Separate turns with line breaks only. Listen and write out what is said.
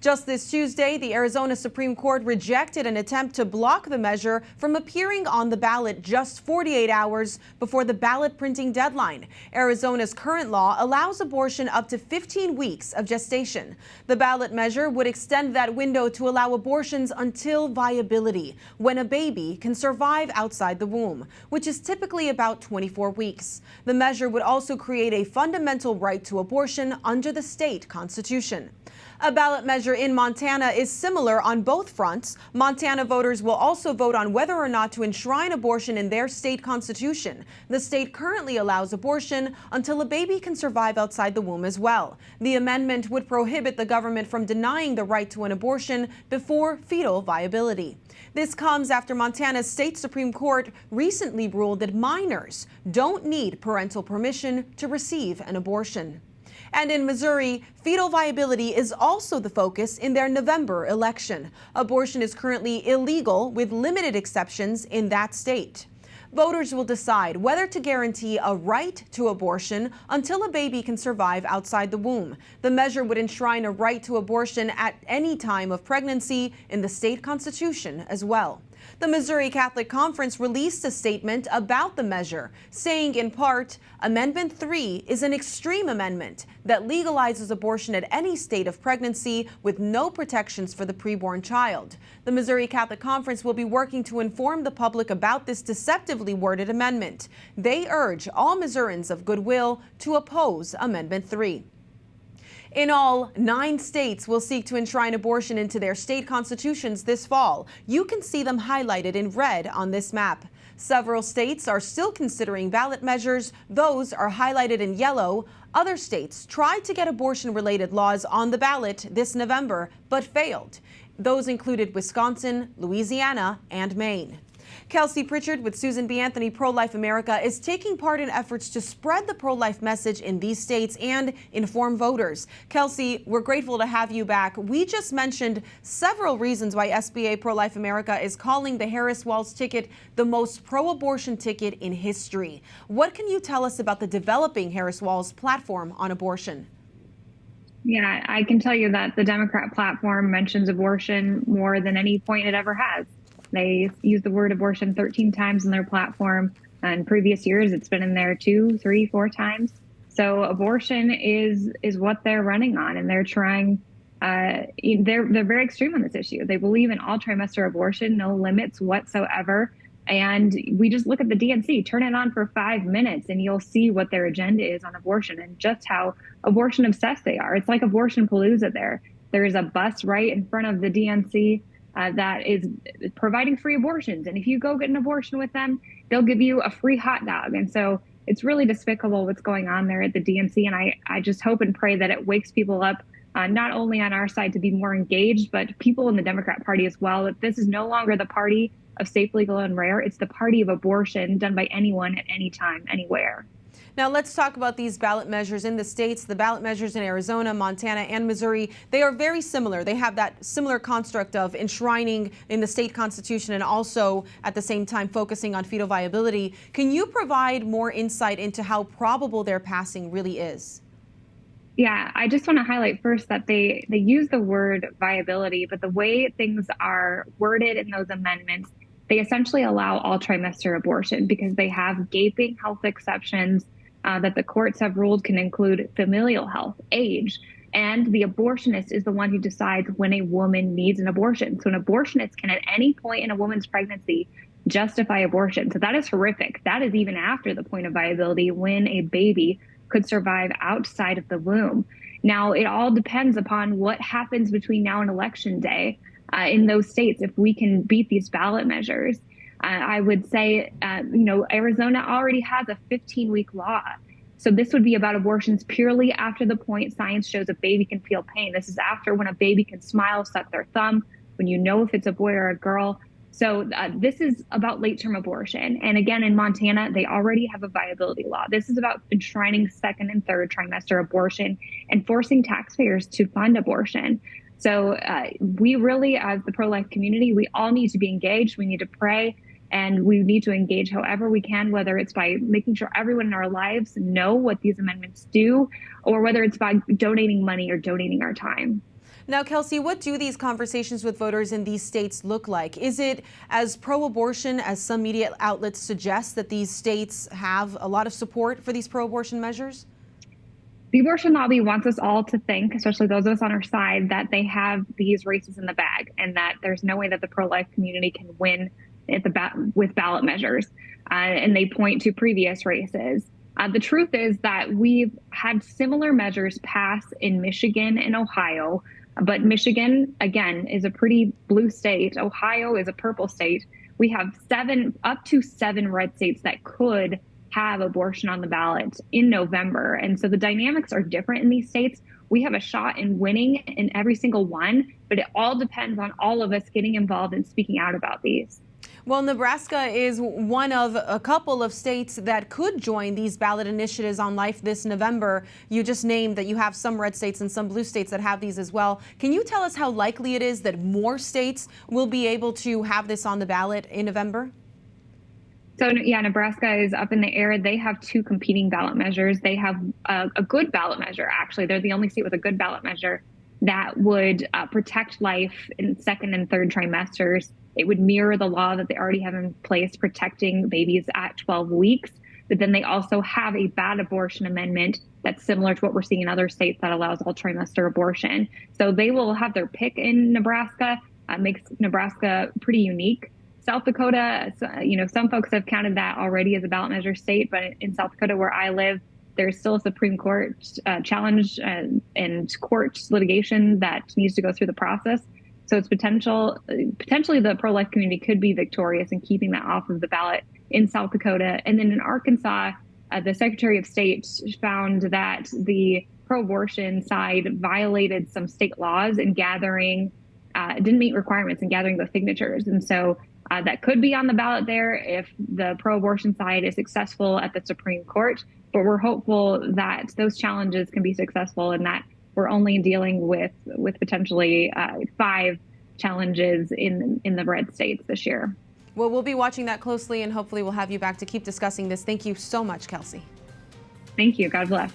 Just this Tuesday, the Arizona Supreme Court rejected an attempt to block the measure from appearing on the ballot just 48 hours before the ballot printing deadline. Arizona's current law allows abortion up to 15 weeks of gestation. The ballot measure would extend that window to allow abortions until viability, when a baby can survive outside the womb, which is typically about 24 weeks. The measure would also create a fundamental right to abortion under the state constitution. A ballot measure in Montana is similar on both fronts. Montana voters will also vote on whether or not to enshrine abortion in their state constitution. The state currently allows abortion until a baby can survive outside the womb as well. The amendment would prohibit the government from denying the right to an abortion before fetal viability. This comes after Montana's state Supreme Court recently ruled that minors don't need parental permission to receive an abortion. And in Missouri, fetal viability is also the focus in their November election. Abortion is currently illegal with limited exceptions in that state. Voters will decide whether to guarantee a right to abortion until a baby can survive outside the womb. The measure would enshrine a right to abortion at any time of pregnancy in the state constitution as well. The Missouri Catholic Conference released a statement about the measure, saying in part, Amendment 3 is an extreme amendment that legalizes abortion at any state of pregnancy with no protections for the preborn child. The Missouri Catholic Conference will be working to inform the public about this deceptively worded amendment. They urge all Missourians of goodwill to oppose Amendment 3. In all, 9 states will seek to enshrine abortion into their state constitutions this fall. You can see them highlighted in red on this map. Several states are still considering ballot measures. Those are highlighted in yellow. Other states tried to get abortion-related laws on the ballot this November, but failed. Those included Wisconsin, Louisiana, and Maine. Kelsey Pritchard with Susan B. Anthony ProLife America is taking part in efforts to spread the pro-life message in these states and inform voters. Kelsey, we're grateful to have you back. We just mentioned several reasons why SBA ProLife America is calling the Harris-Walz ticket the most pro-abortion ticket in history. What can you tell us about the developing Harris-Walz platform on abortion?
Yeah, I can tell you that the Democrat platform mentions abortion more than any point it ever has. They use the word abortion 13 times in their platform. In previous years, it's been in there 2, 3, 4 times. So abortion is what they're running on, and they're trying. They're very extreme on this issue. They believe in all trimester abortion, no limits whatsoever. And we just look at the DNC, turn it on for 5 minutes, and you'll see what their agenda is on abortion and just how abortion obsessed they are. It's like abortion palooza there. There is a bus right in front of the DNC that is providing free abortions. And if you go get an abortion with them, they'll give you a free hot dog. And so it's really despicable what's going on there at the DNC. And I just hope and pray that it wakes people up, not only on our side to be more engaged, but people in the Democrat Party as well, that this is no longer the party of safe, legal, and rare. It's the party of abortion done by anyone at any time, anywhere.
Now let's talk about these ballot measures in the states. The ballot measures in Arizona, Montana, and Missouri, they are very similar. They have that similar construct of enshrining in the state constitution and also at the same time focusing on fetal viability. Can you provide more insight into how probable their passing really is?
Yeah, I just want to highlight first that they use the word viability, but the way things are worded in those amendments, they essentially allow all trimester abortion because they have gaping health exceptions that the courts have ruled can include familial health, age, and the abortionist is the one who decides when a woman needs an abortion. So an abortionist can at any point in a woman's pregnancy justify abortion. So that is horrific. That is even after the point of viability when a baby could survive outside of the womb. Now, it all depends upon what happens between now and election day in those states. If we can beat these ballot measures, I would say, Arizona already has a 15-week law. So this would be about abortions purely after the point science shows a baby can feel pain. This is after when a baby can smile, suck their thumb, when you know if it's a boy or a girl. So this is about late-term abortion. And again, in Montana, they already have a viability law. This is about enshrining second and third trimester abortion and forcing taxpayers to fund abortion. So we really, as the pro-life community, we all need to be engaged. We need to pray. And we need to engage however we can, whether it's by making sure everyone in our lives know what these amendments do, or whether it's by donating money or donating our time.
Now, Kelsey, what do these conversations with voters in these states look like? Is it as pro-abortion as some media outlets suggest, that these states have a lot of support for these pro-abortion measures?
The abortion lobby wants us all to think, especially those of us on our side, that they have these races in the bag and that there's no way that the pro-life community can win with ballot measures. And they point to previous races. The truth is that we've had similar measures pass in Michigan and Ohio, but Michigan, again, is a pretty blue state. Ohio is a purple state. We have up to seven red states that could have abortion on the ballot in November. And so the dynamics are different in these states. We have a shot in winning in every single one, but it all depends on all of us getting involved and speaking out about these.
Well, Nebraska is one of a couple of states that could join these ballot initiatives on life this November. You just named that you have some red states and some blue states that have these as well. Can you tell us how likely it is that more states will be able to have this on the ballot in November?
So, yeah, Nebraska is up in the air. They have two competing ballot measures. They have a good ballot measure, actually. They're the only state with a good ballot measure that would protect life in second and third trimesters. It would mirror the law that they already have in place protecting babies at 12 weeks. But then they also have a bad abortion amendment that's similar to what we're seeing in other states that allows all trimester abortion. So they will have their pick in Nebraska. Makes Nebraska pretty unique. South Dakota, some folks have counted that already as a ballot measure state, but in South Dakota, where I live, there's still a Supreme Court challenge and court litigation that needs to go through the process. So it's potentially the pro-life community could be victorious in keeping that off of the ballot in South Dakota. And then in Arkansas, the Secretary of State found that the pro-abortion side violated some state laws in didn't meet requirements in gathering those signatures. And so that could be on the ballot there if the pro-abortion side is successful at the Supreme Court. But we're hopeful that those challenges can be successful and that we're only dealing with potentially 5 challenges in the red states this year.
Well, we'll be watching that closely, and hopefully we'll have you back to keep discussing this. Thank you so much, Kelsey.
Thank you. God bless.